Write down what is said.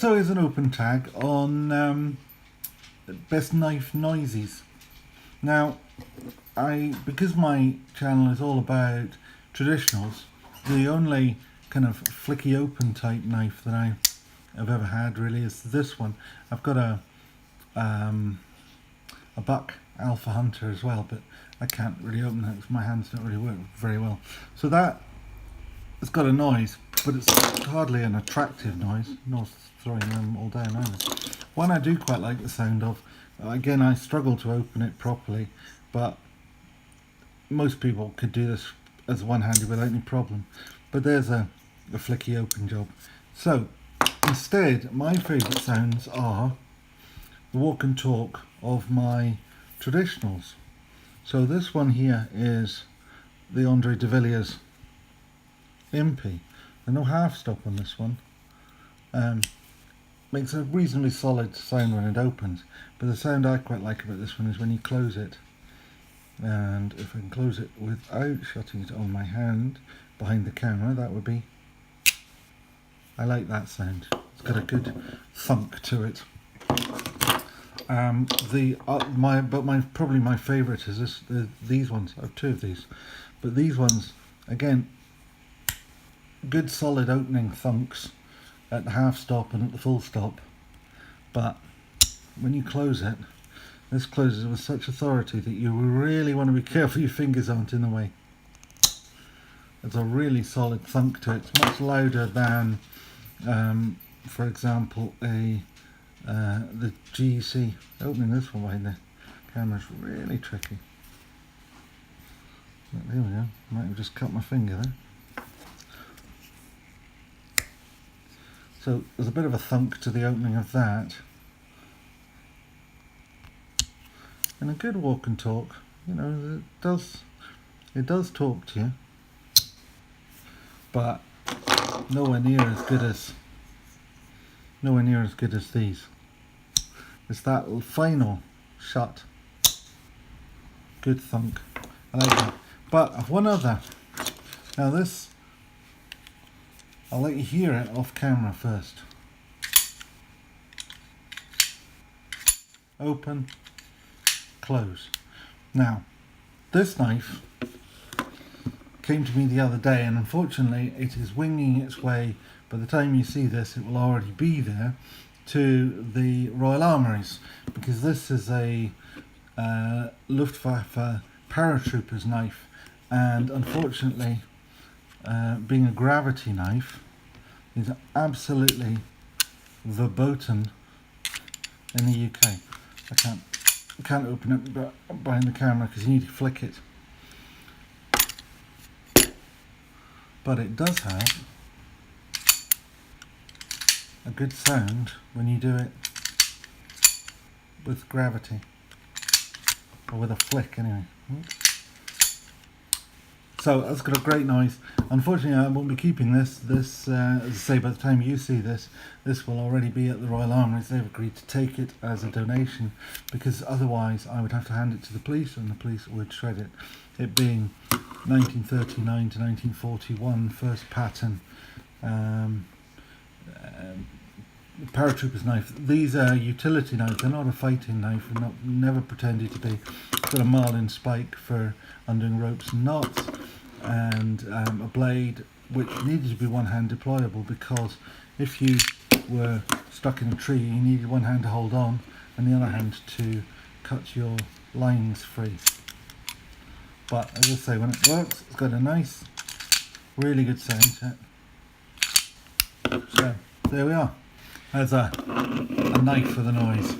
So here's an open tag on best knife noises. Now, because my channel is all about traditionals, the only kind of flicky open type knife that I have ever had really is this one. I've got a Buck Alpha Hunter as well, but I can't really open that because my hands don't really work very well. So that it's got a noise, but it's hardly an attractive noise, not throwing them all down either. One I do quite like the sound of, again I struggle to open it properly, but most people could do this as one-handed without any problem. But there's a flicky open job. So instead, my favourite sounds are the walk and talk of my traditionals. So this one here is the Andre de Villiers Impey. There's no half stop on this one. Makes a reasonably solid sound when it opens, but the sound I quite like about this one is when you close it. And if I can close it without shutting it on my hand behind the camera, that would be, I like that sound. It's got a good thunk to it. Probably my favourite is these ones. I have two of these, but these ones again, good solid opening thunks at the half stop and at the full stop, but when you close it, this closes with such authority that you really want to be careful your fingers aren't in the way. There's a really solid thunk to it. It's much louder than, for example, the GEC. Opening this one behind the camera is really tricky. There we go. Might have just cut my finger there. So there's a bit of a thunk to the opening of that. And a good walk and talk, you know, it does talk to you, but nowhere near as good as these. It's that final shut, good thunk. I like that. But I've one other. Now this, I'll let you hear it off camera first. Open, close. Now, this knife came to me the other day, and unfortunately it is winging its way, by the time you see this it will already be there, to the Royal Armouries, because this is a Luftwaffe paratroopers knife, and unfortunately being a gravity knife is absolutely verboten in the UK. I can't open it behind the camera because you need to flick it. But it does have a good sound when you do it with gravity, or with a flick anyway. So that's got a great noise. Unfortunately I won't be keeping this. As I say, by the time you see this will already be at the Royal Armouries. They've agreed to take it as a donation, because otherwise I would have to hand it to the police and the police would shred it. It being 1939 to 1941, first pattern paratrooper's knife. These are utility knives, they're not a fighting knife, never pretended to be. It's got a marlin spike for undoing ropes and knots, and a blade which needed to be one hand deployable, because if you were stuck in a tree you needed one hand to hold on and the other hand to cut your lines free. But as I say, when it works, it's got a nice, really good sound to it. So there we are. There's a knife for the noise.